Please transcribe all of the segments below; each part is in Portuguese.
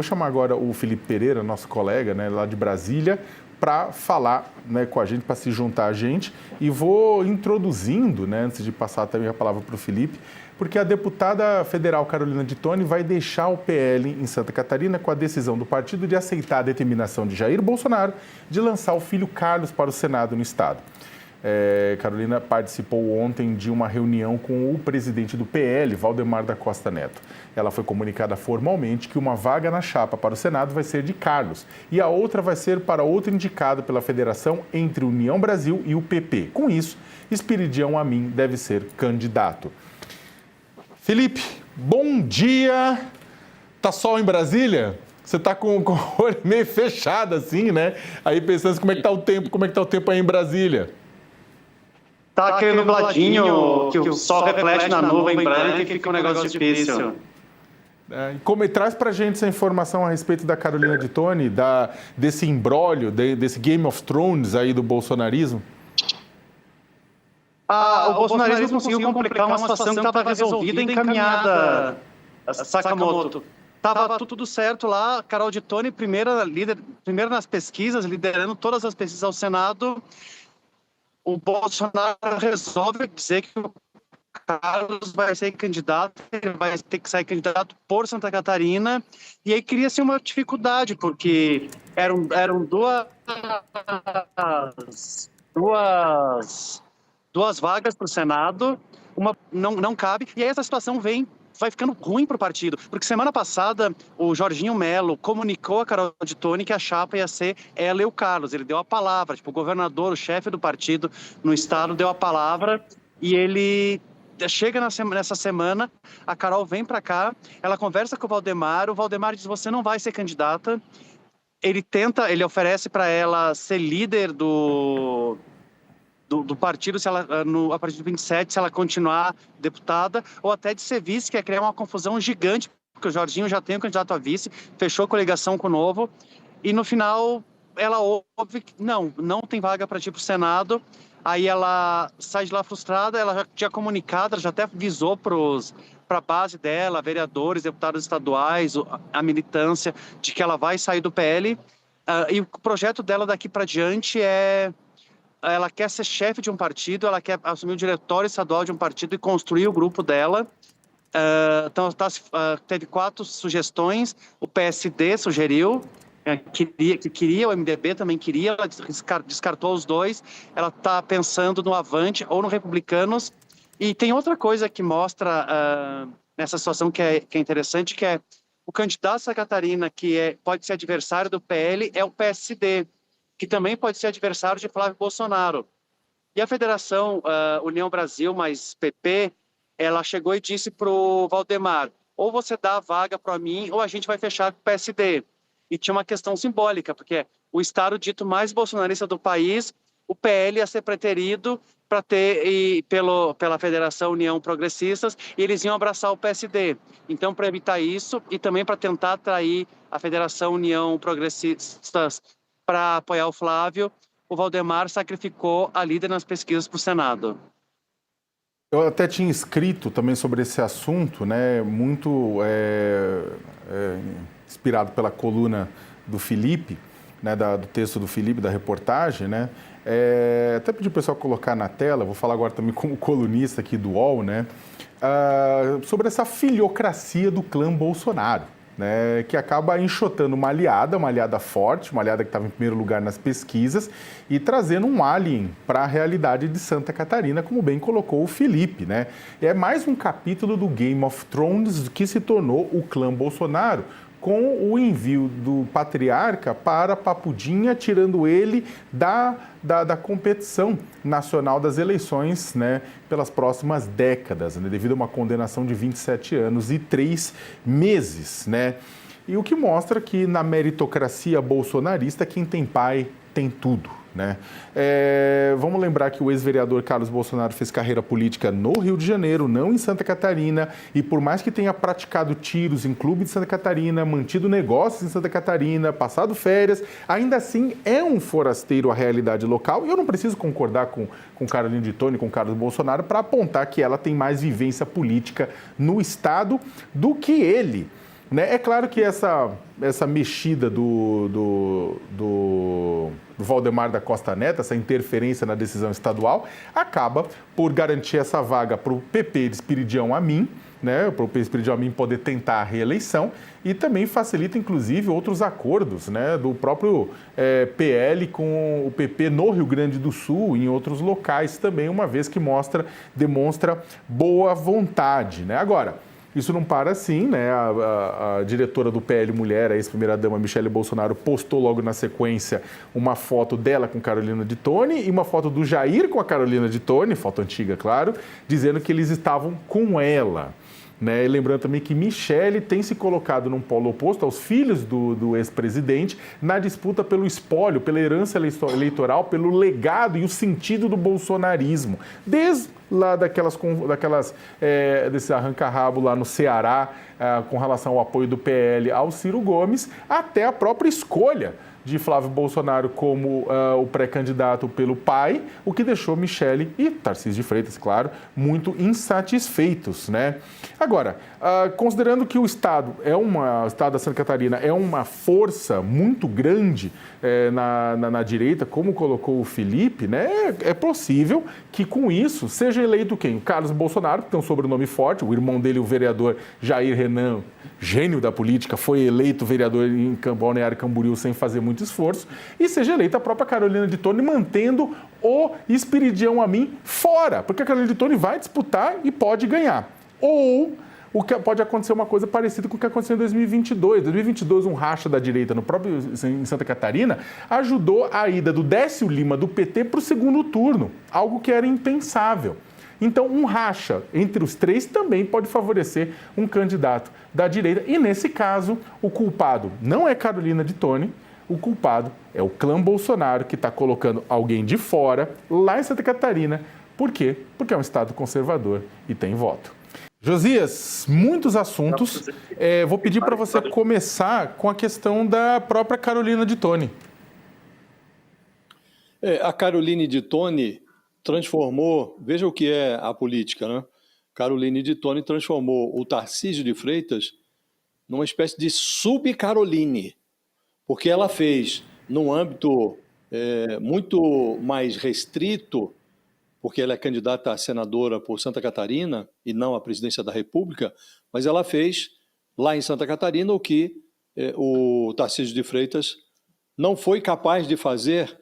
chamar agora, o Felipe Pereira, nosso colega, né, lá de Brasília, para falar, né, com a gente, para se juntar a gente. E vou introduzindo, né, antes de passar também a palavra para o Felipe, porque a deputada federal Carolina de Toni vai deixar o PL em Santa Catarina com a decisão do partido de aceitar a determinação de Jair Bolsonaro de lançar o filho Carlos para o Senado no estado. Carolina participou ontem de uma reunião com o presidente do PL, Valdemar da Costa Neto. Ela foi comunicada formalmente que uma vaga na chapa para o Senado vai ser de Carlos e a outra vai ser para outro indicado pela federação entre União Brasil e o PP. Com isso, Espiridião Amin deve ser candidato. Felipe, bom dia! Tá sol em Brasília? Você tá com o olho meio fechado assim, né? Aí pensando como é que tá o tempo aí em Brasília? Tá aquele nubladinho que o sol reflete na nuvem branca e fica um negócio difícil. Traz pra gente essa informação a respeito da Carolina de Toni, desse imbróglio, desse Game of Thrones aí do bolsonarismo. O bolsonarismo conseguiu complicar uma situação que estava resolvida e encaminhada, Sakamoto. Estava tudo certo lá, Carol de Toni, primeira nas pesquisas, liderando todas as pesquisas ao Senado. O Bolsonaro resolve dizer que o Carlos vai ser candidato, ele vai ter que sair candidato por Santa Catarina, e aí cria-se uma dificuldade, porque eram duas vagas para o Senado, uma não cabe, e aí essa situação vai ficando ruim para o partido, porque semana passada o Jorginho Melo comunicou a Carol de Toni que a chapa ia ser ela e o Carlos, ele deu a palavra, o governador, o chefe do partido no estado deu a palavra, e ele chega nessa semana, a Carol vem para cá, ela conversa com o Valdemar diz, você não vai ser candidata, ele oferece para ela ser líder do partido, a partir de 27, se ela continuar deputada, ou até de ser vice, que é criar uma confusão gigante, porque o Jorginho já tem um candidato a vice, fechou coligação com o Novo, e no final ela ouve que não tem vaga para ir para o Senado, aí ela sai de lá frustrada, ela já tinha comunicado, ela já até avisou para a base dela, vereadores, deputados estaduais, a militância, de que ela vai sair do PL, e o projeto dela daqui para diante ela quer ser chefe de um partido, ela quer assumir o diretório estadual de um partido e construir o grupo dela. Então, teve 4 sugestões, o PSD sugeriu, que queria, o MDB também queria, ela descartou os 2, ela está pensando no Avante ou no Republicanos. E tem outra coisa que mostra nessa situação que é interessante, que é o candidato a Santa Catarina, que pode ser adversário do PL, é o PSD, que também pode ser adversário de Flávio Bolsonaro. E a Federação União Brasil mais PP, ela chegou e disse para o Valdemar, ou você dá a vaga para mim, ou a gente vai fechar com o PSD. E tinha uma questão simbólica, porque o estado dito mais bolsonarista do país, o PL ia ser preterido para ter pela Federação União Progressistas, e eles iam abraçar o PSD. Então, para evitar isso, e também para tentar atrair a Federação União Progressistas para apoiar o Flávio, o Valdemar sacrificou a líder nas pesquisas para o Senado. Eu até tinha escrito também sobre esse assunto, né, muito inspirado pela coluna do Felipe, né, do texto do Felipe, da reportagem, né, até pedi o pessoal colocar na tela, vou falar agora também como colunista aqui do UOL, né, sobre essa filiocracia do clã Bolsonaro. Né, que acaba enxotando uma aliada forte, uma aliada que estava em primeiro lugar nas pesquisas e trazendo um alien para a realidade de Santa Catarina, como bem colocou o Felipe. Né? É mais um capítulo do Game of Thrones que se tornou o clã Bolsonaro, com o envio do patriarca para Papudinha, tirando ele da competição nacional das eleições, né, pelas próximas décadas, né, devido a uma condenação de 27 anos e 3 meses. Né? E o que mostra que na meritocracia bolsonarista, quem tem pai tem tudo. Né? Vamos lembrar que o ex-vereador Carlos Bolsonaro fez carreira política no Rio de Janeiro, não em Santa Catarina, e por mais que tenha praticado tiros em clube de Santa Catarina, mantido negócios em Santa Catarina, passado férias, ainda assim é um forasteiro à realidade local, e eu não preciso concordar com Carolina de Toni, com Carlos Bolsonaro, para apontar que ela tem mais vivência política no Estado do que ele. né? É claro que essa mexida do Valdemar da Costa Neto, essa interferência na decisão estadual, acaba por garantir essa vaga para o PP de Espiridião Amin, né, para o Espiridião Amin poder tentar a reeleição, e também facilita, inclusive, outros acordos, né, do próprio PL com o PP no Rio Grande do Sul e em outros locais também, uma vez que demonstra boa vontade, né? Agora, isso não para assim, né? A diretora do PL Mulher, a ex-primeira-dama Michele Bolsonaro, postou logo na sequência uma foto dela com Carolina de Tone e uma foto do Jair com a Carolina de Tone, foto antiga, claro, dizendo que eles estavam com ela. Né? E lembrando também que Michele tem se colocado num polo oposto aos filhos do ex-presidente na disputa pelo espólio, pela herança eleitoral, pelo legado e o sentido do bolsonarismo. Desde lá desse arranca-rabo lá no Ceará, com relação ao apoio do PL ao Ciro Gomes, até a própria escolha de Flávio Bolsonaro como o pré-candidato pelo pai, o que deixou Michele e Tarcísio de Freitas, claro, muito insatisfeitos, né? Agora, considerando que o Estado da Santa Catarina é uma força muito grande na direita, como colocou o Felipe, né? É possível que com isso seja eleito quem? O Carlos Bolsonaro, que tem um sobrenome forte, o irmão dele, o vereador Jair Renan, gênio da política, foi eleito vereador em Balneário Camboriú sem fazer muito esforço, e seja eleita a própria Carolina de Tone, mantendo o Espiridião Amin fora, porque a Carolina de Tone vai disputar e pode ganhar. Ou pode acontecer uma coisa parecida com o que aconteceu em 2022. Em 2022, um racha da direita em Santa Catarina ajudou a ida do Décio Lima do PT para o segundo turno, algo que era impensável. Então, um racha entre os três também pode favorecer um candidato da direita. E, nesse caso, o culpado não é Carolina de Tone, o culpado é o clã Bolsonaro, que está colocando alguém de fora, lá em Santa Catarina. Por quê? Porque é um estado conservador e tem voto. Josias, muitos assuntos. Vou pedir para você começar com a questão da própria Carolina de Tone. A Caroline de Tone transformou, veja o que é a política, né? Caroline de Tone transformou o Tarcísio de Freitas numa espécie de sub-Caroline, porque ela fez, num âmbito muito mais restrito, porque ela é candidata a senadora por Santa Catarina e não à presidência da República, mas ela fez lá em Santa Catarina o que o Tarcísio de Freitas não foi capaz de fazer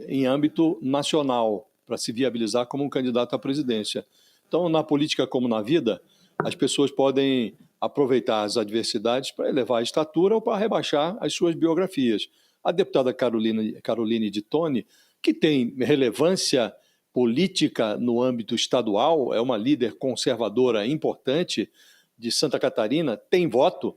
em âmbito nacional, para se viabilizar como um candidato à presidência. Então, na política como na vida, as pessoas podem aproveitar as adversidades para elevar a estatura ou para rebaixar as suas biografias. A deputada Caroline de Tone, que tem relevância política no âmbito estadual, é uma líder conservadora importante de Santa Catarina, tem voto,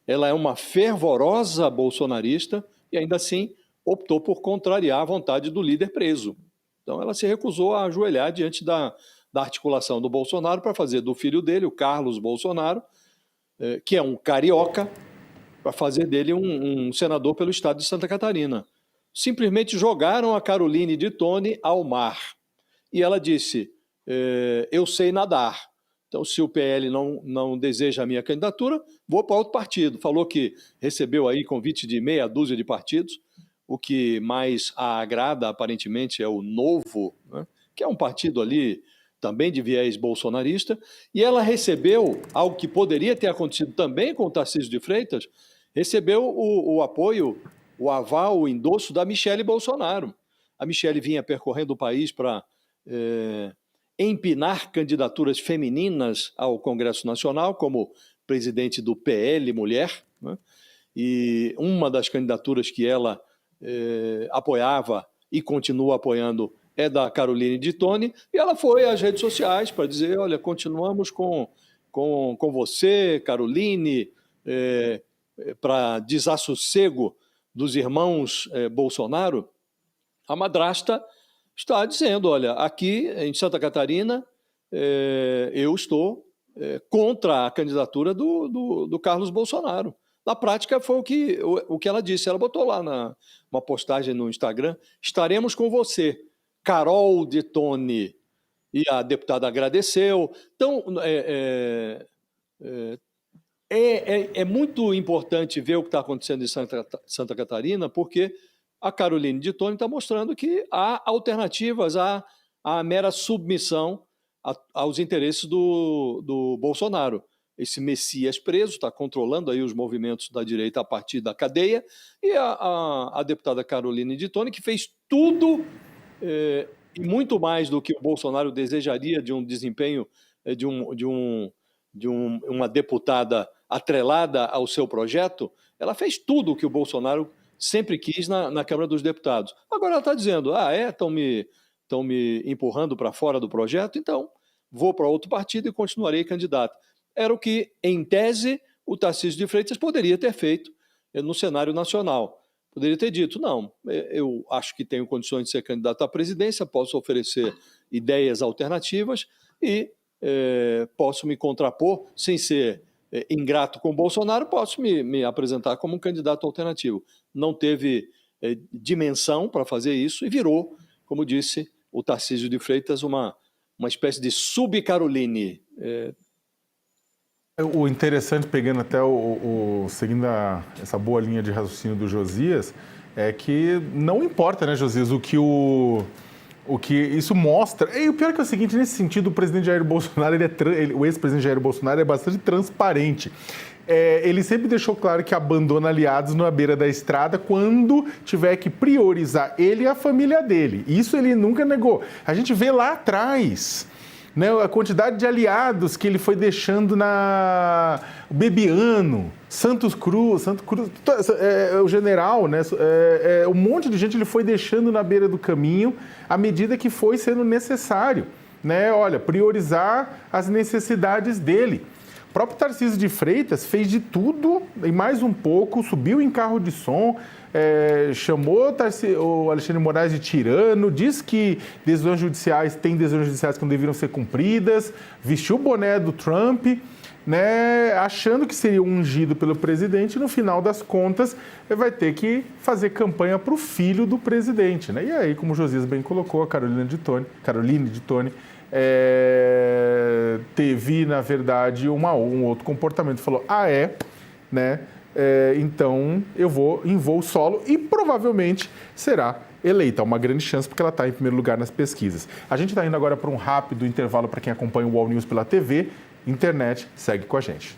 ela é uma fervorosa bolsonarista e ainda assim optou por contrariar a vontade do líder preso. Então ela se recusou a ajoelhar diante da articulação do Bolsonaro para fazer do filho dele, o Carlos Bolsonaro, que é um carioca, para fazer dele um senador pelo estado de Santa Catarina. Simplesmente jogaram a Caroline de Tone ao mar. E ela disse, eu sei nadar. Então, se o PL não deseja a minha candidatura, vou para outro partido. Falou que recebeu aí convite de meia dúzia de partidos. O que mais a agrada, aparentemente, é o Novo, né? Que é um partido ali também de viés bolsonarista. E ela recebeu algo que poderia ter acontecido também com o Tarcísio de Freitas, recebeu o apoio, o aval, o endosso da Michele Bolsonaro. A Michele vinha percorrendo o país para empinar candidaturas femininas ao Congresso Nacional, como presidente do PL Mulher, né? E uma das candidaturas que ela apoiava e continua apoiando é da Caroline de Tone, e ela foi às redes sociais para dizer, olha, continuamos com você, Caroline, para desassossego dos irmãos Bolsonaro. A madrasta está dizendo, olha, aqui em Santa Catarina eu estou contra a candidatura do Carlos Bolsonaro. Na prática, foi o que ela disse. Ela botou lá uma postagem no Instagram, estaremos com você, Carol de Tone. E a deputada agradeceu. Então, É muito importante ver o que está acontecendo em Santa Catarina, porque a Caroline de Toni está mostrando que há alternativas à mera submissão aos interesses do Bolsonaro. Esse Messias preso está controlando aí os movimentos da direita a partir da cadeia, e a deputada Caroline de Toni, que fez tudo e muito mais do que o Bolsonaro desejaria de um desempenho de uma deputada atrelada ao seu projeto, ela fez tudo o que o Bolsonaro sempre quis na Câmara dos Deputados. Agora ela está dizendo, estão me empurrando para fora do projeto, então vou para outro partido e continuarei candidato. Era o que, em tese, o Tarcísio de Freitas poderia ter feito no cenário nacional. Poderia ter dito, não, eu acho que tenho condições de ser candidato à presidência, posso oferecer ideias alternativas e posso me contrapor sem ser ingrato com o Bolsonaro, posso me apresentar como um candidato alternativo. Não teve dimensão para fazer isso e virou, como disse o Tarcísio de Freitas, uma espécie de sub-Caroline. O interessante, pegando até seguindo essa boa linha de raciocínio do Josias, é que não importa, né, Josias, o que isso mostra. E o pior é o seguinte, nesse sentido, o presidente Jair Bolsonaro, o ex-presidente Jair Bolsonaro é bastante transparente. Ele sempre deixou claro que abandona aliados na beira da estrada quando tiver que priorizar ele e a família dele. Isso ele nunca negou. A gente vê lá atrás, né, a quantidade de aliados que ele foi deixando o Bebiano, Santos Cruz, o general, né, um monte de gente ele foi deixando na beira do caminho à medida que foi sendo necessário, né, priorizar as necessidades dele. O próprio Tarcísio de Freitas fez de tudo e mais um pouco, subiu em carro de som, chamou o Alexandre Moraes de tirano, diz que decisões judiciais que não deveriam ser cumpridas, vestiu o boné do Trump, né, achando que seria ungido pelo presidente, e no final das contas vai ter que fazer campanha para o filho do presidente, né? E aí, como o Josias bem colocou, a Caroline de Toni teve, na verdade, um outro comportamento. Falou, né? Então eu vou em voo solo e provavelmente será eleita. Uma grande chance porque ela está em primeiro lugar nas pesquisas. A gente está indo agora para um rápido intervalo para quem acompanha o UOL News pela TV, internet, segue com a gente.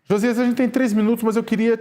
Josias, a gente tem 3 minutos, mas eu queria